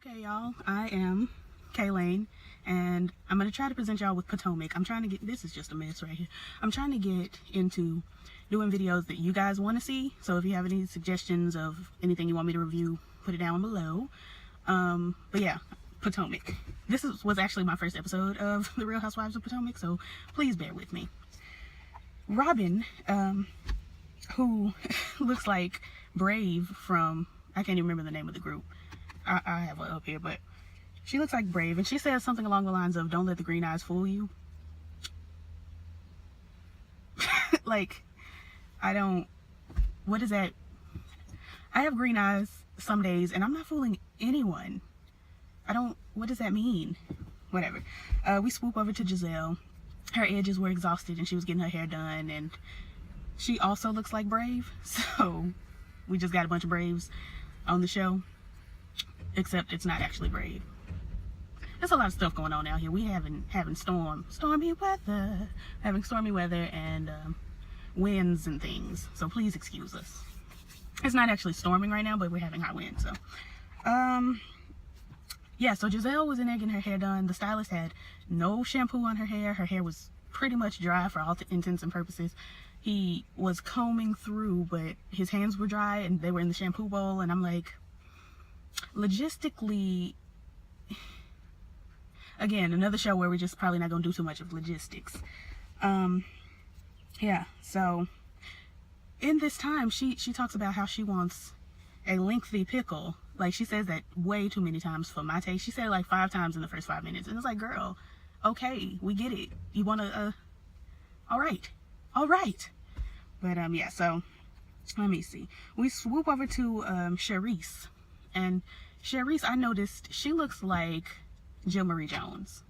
Okay, y'all, I am Kaylane, and I'm going to try to present y'all with Potomac. I'm trying to get, this is just a mess right here. I'm trying to get into doing videos that you guys want to see. So if you have any suggestions of anything you want me to review, put it down below. But yeah, Potomac. This was actually my first episode of The Real Housewives of Potomac, so please bear with me. Robyn, who looks like Brave from, I can't even remember the name of the group. I have it up here, but she looks like Brave, and she says something along the lines of, "Don't let the green eyes fool you." Like, what is that? I have green eyes some days, and I'm not fooling anyone. What does that mean? Whatever. We swoop over to Gizelle. Her edges were exhausted, and she was getting her hair done, and she also looks like Brave, so we just got a bunch of Braves on the show. Except it's not actually Brave. There's a lot of stuff going on out here. We having stormy weather and winds and things. So please excuse us. It's not actually storming right now, but we're having high winds. So yeah. So Gizelle was in there getting her hair done. The stylist had no shampoo on her hair. Her hair was pretty much dry for all intents and purposes. He was combing through, but his hands were dry and they were in the shampoo bowl. And I'm like, logistically, again, another show where we're just probably not gonna do too much of logistics. Yeah, so in this time she talks about how she wants a lengthy pickle. Like, she says that way too many times for my taste. She said it like 5 times in the first 5 minutes, and it's like, girl, okay, we get it. You want to all right. But yeah, so let me see. We swoop over to Charrisse. And Charrisse, I noticed, she looks like Jill Marie Jones.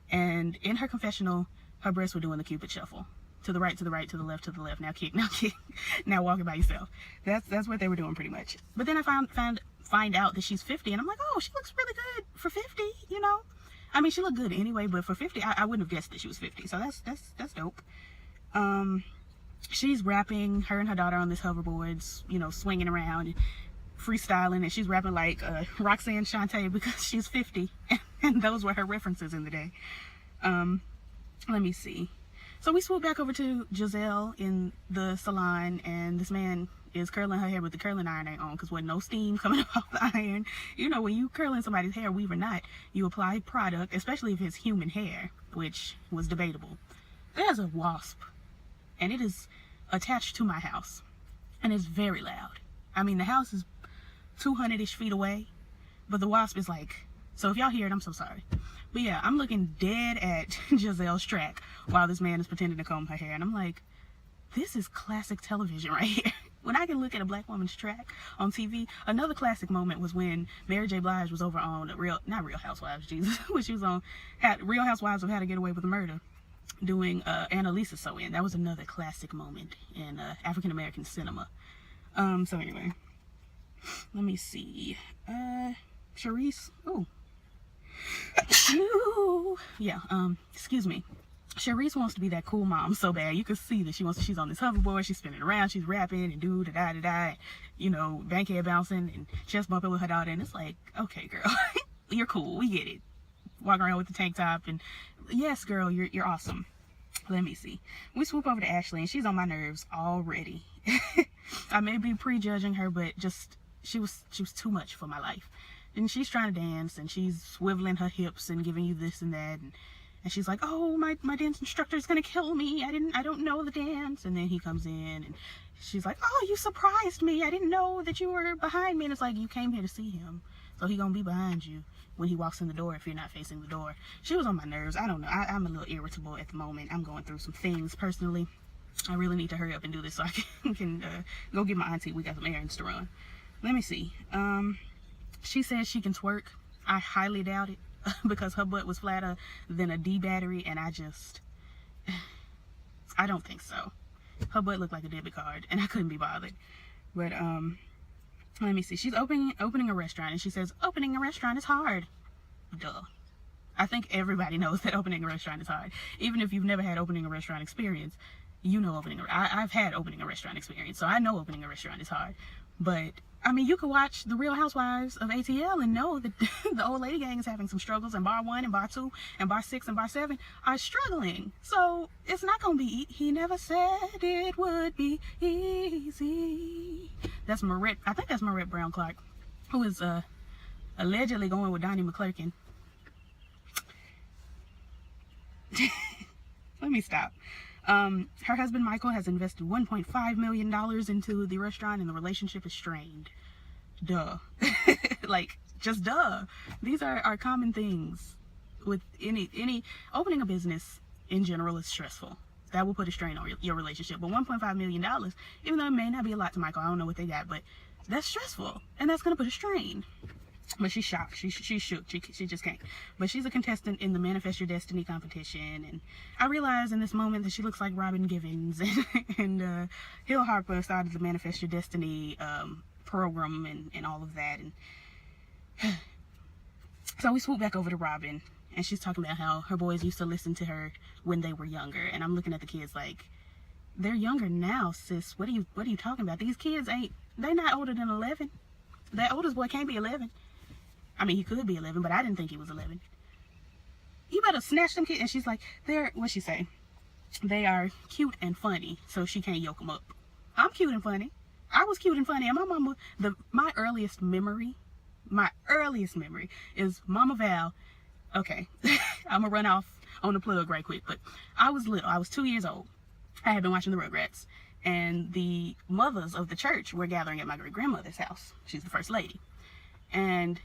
And in her confessional, her breasts were doing the Cupid shuffle. To the right, to the right, to the left, to the left. Now kick, now walk it by yourself. That's what they were doing pretty much. But then I find out that she's 50, and I'm like, oh, she looks really good for 50, you know? I mean, she looked good anyway, but for 50, I wouldn't have guessed that she was 50. So that's dope. She's rapping, her and her daughter on this hoverboards, you know, swinging around, freestyling, and she's rapping like Roxanne Shante because she's 50, and those were her references in the day. Let me see. So we swoop back over to Gizelle in the salon, and this man is curling her hair, but the curling iron ain't on because wasn't no steam coming off the iron. You know, when you curling somebody's hair, weave or not, you apply product, especially if it's human hair, which was debatable. There's a wasp, and it is attached to my house, and it's very loud. I mean, the house is 200-ish feet away, but the wasp is like, so if y'all hear it, I'm so sorry. But yeah, I'm looking dead at Gizelle's track while this man is pretending to comb her hair, and I'm like, this is classic television right here. When I can look at a black woman's track on TV. Another classic moment was when Mary J. Blige was over on not Real Housewives, Jesus, when she was on Real Housewives of How to Get Away with Murder, doing Annalisa's Sew In. That was another classic moment in African American cinema. So anyway, let me see. Charrisse. Yeah, excuse me. Charrisse wants to be that cool mom so bad. You can see that she's on this hoverboard, she's spinning around, she's rapping and da-da-da-da, you know, bankhead bouncing and chest bumping with her daughter, and it's like, okay, girl, you're cool, we get it. Walking around with the tank top, and yes, girl, you're awesome. Let me see. We swoop over to Ashley, and she's on my nerves already. I may be prejudging her, but just she was too much for my life. And she's trying to dance, and she's swiveling her hips and giving you this and that, and she's like, oh, my dance instructor is gonna kill me. I don't know the dance. And then he comes in, and she's like, oh, you surprised me. I didn't know that you were behind me. And it's like, you came here to see him, so he gonna be behind you when he walks in the door if you're not facing the door. She was on my nerves. I don't know. I'm a little irritable at the moment. I'm going through some things personally. I really need to hurry up and do this so I can go get my auntie. We got some errands to run. Let me see. She says she can twerk. I highly doubt it because her butt was flatter than a D battery, and I don't think so. Her butt looked like a debit card, and I couldn't be bothered. But let me see. She's opening a restaurant, and she says opening a restaurant is hard. Duh. I think everybody knows that opening a restaurant is hard. Even if you've never had opening a restaurant experience, you know I've had opening a restaurant experience, so I know opening a restaurant is hard. But I mean, you could watch The Real Housewives of ATL and know that the old lady gang is having some struggles, and bar 1 and bar 2 and bar 6 and bar 7 are struggling. So it's not gonna be he never said it would be easy. That's Marit, I think that's Marit Brown Clark, who is allegedly going with Donnie McClurkin. Let me stop. Her husband Michael has invested $1.5 million into the restaurant, and the relationship is strained. Duh. Like, just duh. These are common things with any opening a business in general is stressful. That will put a strain on your relationship. But $1.5 million, even though it may not be a lot to Michael, I don't know what they got, but that's stressful, and that's gonna put a strain. But she's shocked. She's shook. She just can't. But she's a contestant in the Manifest Your Destiny competition, and I realize in this moment that she looks like Robin Givens, and Hill Harper started the Manifest Your Destiny program and all of that, and so we swoop back over to Robin, and she's talking about how her boys used to listen to her when they were younger, and I'm looking at the kids like, they're younger now, sis. What are you talking about? These kids they're not older than 11. That oldest boy can't be 11. I mean, he could be 11, but I didn't think he was 11. You better snatch them kids. And she's like, what'd she say? They are cute and funny, so she can't yoke them up. I'm cute and funny. I was cute and funny. And my mama, my earliest memory is Mama Val. Okay, I'm gonna run off on the plug right quick, but I was little. I was 2 years old. I had been watching the Rugrats, and the mothers of the church were gathering at my great-grandmother's house. She's the first lady. And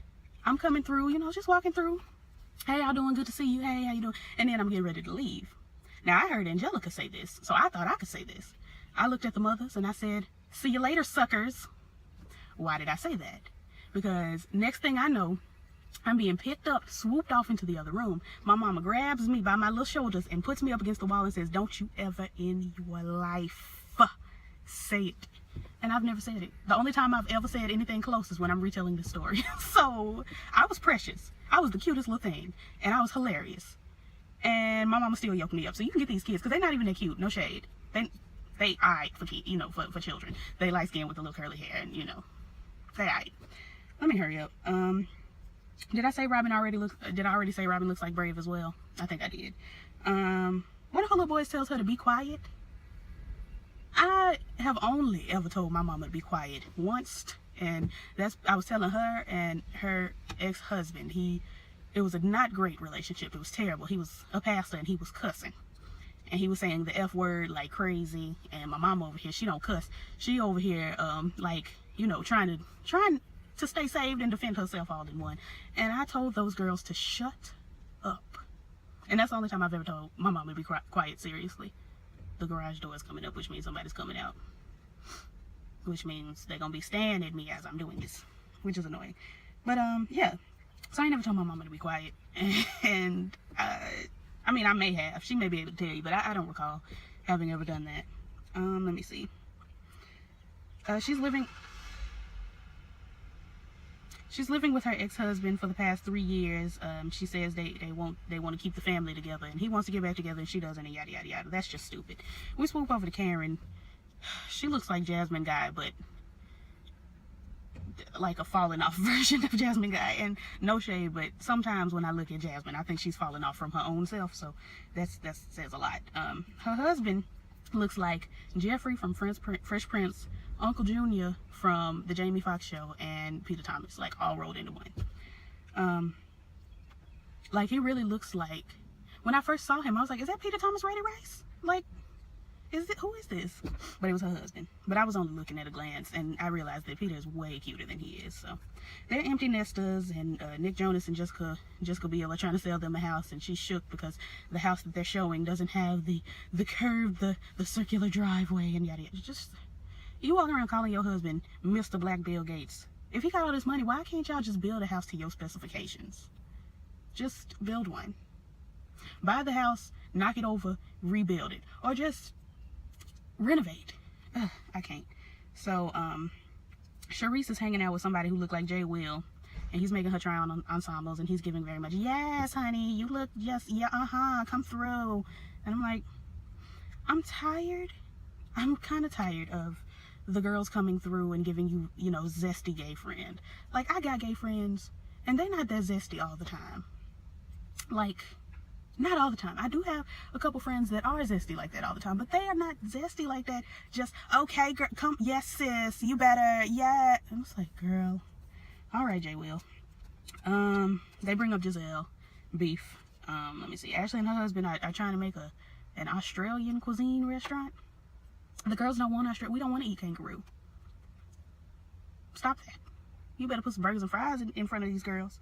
I'm coming through, you know, just walking through. Hey, y'all doing? Good to see you. Hey, how you doing? And then I'm getting ready to leave. Now, I heard Angelica say this, so I thought I could say this. I looked at the mothers and I said, see you later, suckers. Why did I say that? Because next thing I know, I'm being picked up, swooped off into the other room. My mama grabs me by my little shoulders and puts me up against the wall and says, don't you ever in your life say it. And I've never said it. The only time I've ever said anything close is when I'm retelling the story. So I was precious. I was the cutest little thing, and I was hilarious. And my mama still yoked me up. So you can get these kids, because they're not even that cute. No shade. They alright for kids, you know, for children. They light skinned with the little curly hair, and you know, they alright. Let me hurry up. Did I say Robyn already looks? Did I already say Robyn looks like Brave as well? I think I did. One of her little boys tells her to be quiet. I have only ever told my mama to be quiet once, and I was telling her and her ex-husband. It was a not great relationship. It was terrible. He was a pastor and he was cussing, and he was saying the F word like crazy. And my mama over here, she don't cuss. She over here like, you know, trying to stay saved and defend herself all in one. And I told those girls to shut up, and that's the only time I've ever told my mama to be quiet. Seriously. The garage door is coming up, which means somebody's coming out, which means they're gonna be staring at me as I'm doing this, which is annoying. But yeah, so I never told my mama to be quiet, and I mean, I may have, she may be able to tell you, but I don't recall having ever done that. Let me see. She's living with her ex-husband for the past 3 years. She says they want to keep the family together, and he wants to get back together and she doesn't, and yada yada yada. That's just stupid. We swoop over to Karen. She looks like Jasmine Guy, but like a fallen off version of Jasmine Guy. And no shade, but sometimes when I look at Jasmine, I think she's fallen off from her own self. So that says a lot. Her husband looks like Jeffrey from Fresh Prince, Uncle Junior from the Jamie Foxx show, and Peter Thomas, like all rolled into one. Like, he really looks like, when I first saw him, I was like, is that Peter Thomas Rady Rice? Like, who is this? But it was her husband. But I was only looking at a glance, and I realized that Peter is way cuter than he is. So they're empty nesters, and Nick Jonas and Jessica Biel are trying to sell them a house, and she's shook because the house that they're showing doesn't have the curve, the circular driveway, and yada yada. Just, you walking around calling your husband Mr. Black Bill Gates. If he got all this money, why can't y'all just build a house to your specifications? Just build one. Buy the house, knock it over, rebuild it, or just renovate. I can't. So Charrisse is hanging out with somebody who looked like Jay Will, and he's making her try on ensembles, and he's giving very much, yes honey, you look, yes, yeah, come through. And I'm like, I'm tired. I'm kind of tired of the girls coming through and giving you, you know, zesty gay friend. Like, I got gay friends, and they're not that zesty all the time. Like, not all the time. I do have a couple friends that are zesty like that all the time, but they are not zesty like that. Just, okay, girl, come, yes, sis, you better, yeah. And it's like, girl, all right, J. Will. They bring up Gizelle beef. Let me see. Ashley and her husband are trying to make an Australian cuisine restaurant. The girls don't want Australia. We don't want to eat kangaroo. Stop that. You better put some burgers and fries in front of these girls.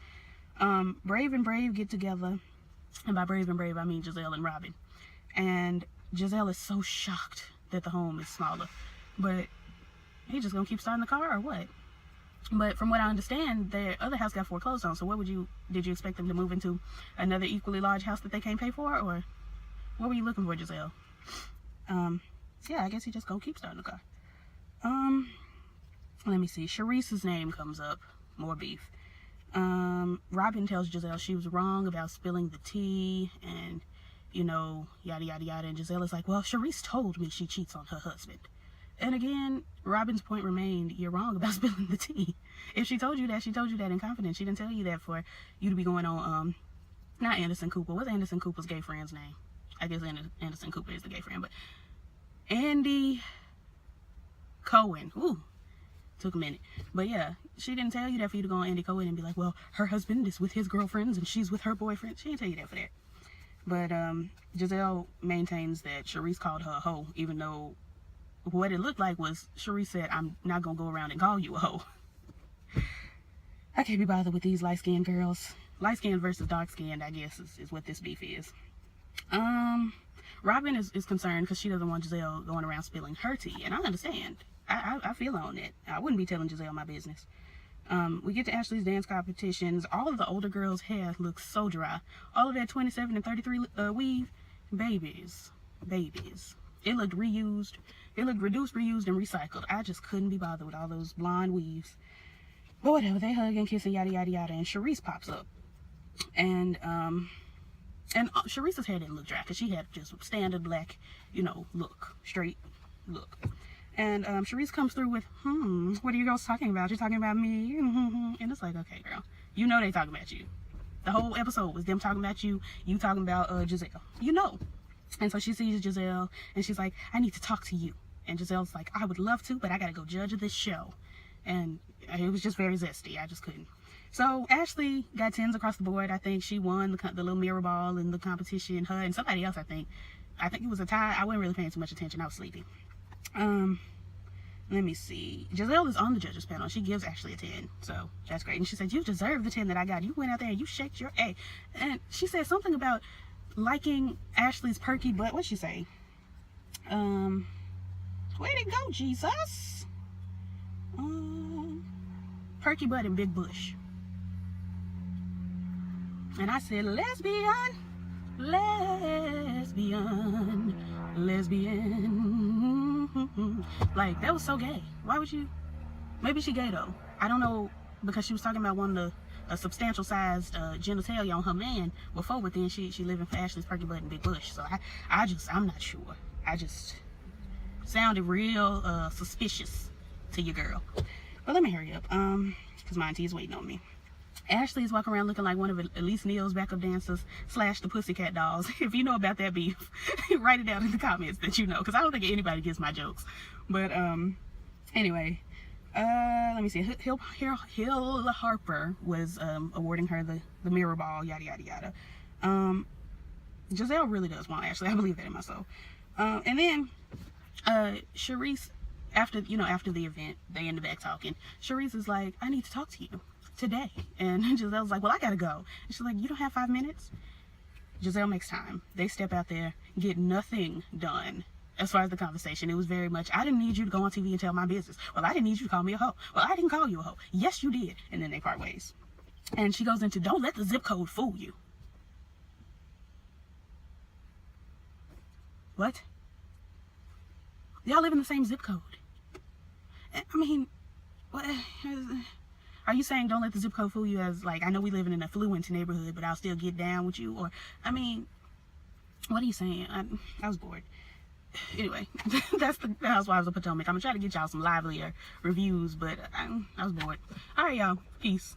Brave and Brave get together. And by Brave and Brave, I mean Gizelle and Robyn. And Gizelle is so shocked that the home is smaller. But he just gonna keep starting the car or what? But from what I understand, their other house got foreclosed on. So what did you expect them to move into another equally large house that they can't pay for? Or what were you looking for, Gizelle? Yeah, I guess he just gonna keep starting the car. Let me see. Charrisse's name comes up. More beef. Robyn tells Gizelle she was wrong about spilling the tea and, you know, yada, yada, yada. And Gizelle is like, well, Charrisse told me she cheats on her husband. And again, Robyn's point remained, you're wrong about spilling the tea. If she told you that, she told you that in confidence. She didn't tell you that for you to be going on, not Anderson Cooper. What's Anderson Cooper's gay friend's name? I guess Anderson Cooper is the gay friend, but Andy Cohen. Ooh, took a minute. But yeah, she didn't tell you that for you to go on Andy Cohen and be like, well, her husband is with his girlfriends and she's with her boyfriend. She didn't tell you that for that. But Gizelle maintains that Charrisse called her a hoe, even though what it looked like was Charrisse said, I'm not gonna go around and call you a hoe. I can't be bothered with these light-skinned girls. Light-skinned versus dark-skinned, I guess, is what this beef is. Robyn is concerned because she doesn't want Gizelle going around spilling her tea, and I understand. I feel on it. I wouldn't be telling Gizelle my business. We get to Ashley's dance competitions. All of the older girls' hair looks so dry. All of that 27 and 33 weave, babies. It looked reused. It looked reduced, reused, and recycled. I just couldn't be bothered with all those blonde weaves. But whatever, they hug and kiss and yada, yada, yada, and Charrisse pops up. And Charisse's hair didn't look dry because she had just standard black, you know, look, straight look. And Charrisse comes through with, what are you girls talking about? You're talking about me? And it's like, okay, girl, you know they talking about you. The whole episode was them talking about you, you talking about Gizelle. You know. And so she sees Gizelle, and she's like, I need to talk to you. And Giselle's like, I would love to, but I gotta go judge this show. And it was just very zesty. I just couldn't. So Ashley got 10s across the board. I think she won the little mirror ball in the competition. Her and somebody else, I think it was a tie. I wasn't really paying too much attention. I was sleepy. Let me see. Gizelle is on the judges panel. She gives Ashley a 10. So that's great. And she said, you deserve the 10 that I got. You went out there and you shaked your A. And she said something about liking Ashley's perky butt. What'd she say? Where'd it go, Jesus? Perky butt and big bush. And I said, lesbian. Like, that was so gay. Why would you? Maybe she gay though. I don't know, because she was talking about one of a substantial sized genitalia on her man before, but then she living for Ashley's perky butt and big bush. So I'm not sure. I just sounded real suspicious to your girl. But let me hurry up, because my auntie's waiting on me. Ashley's walking around looking like one of Elise Neal's backup dancers / the Pussycat Dolls. If you know about that beef, write it down in the comments that you know, because I don't think anybody gets my jokes. But anyway, let me see. Hill Harper was awarding her the mirror ball, yada yada yada. Gizelle really does want Ashley. I believe that in my soul. And then Charrisse, after the event, they in the back talking. Charrisse is like, I need to talk to you today. And Giselle's like, well, I gotta go. And she's like, you don't have 5 minutes? Gizelle makes time. They step out there, get nothing done. As far as the conversation, it was very much, I didn't need you to go on TV and tell my business. Well, I didn't need you to call me a hoe. Well, I didn't call you a hoe. Yes, you did. And then they part ways. And she goes into, don't let the zip code fool you. What? Y'all live in the same zip code. I mean, what? Are you saying don't let the zip code fool you as, like, I know we live in an affluent neighborhood, but I'll still get down with you? Or, I mean, what are you saying? I was bored. anyway, that's the Housewives of Potomac. I'm gonna try to get y'all some livelier reviews, but I was bored. All right, y'all. Peace.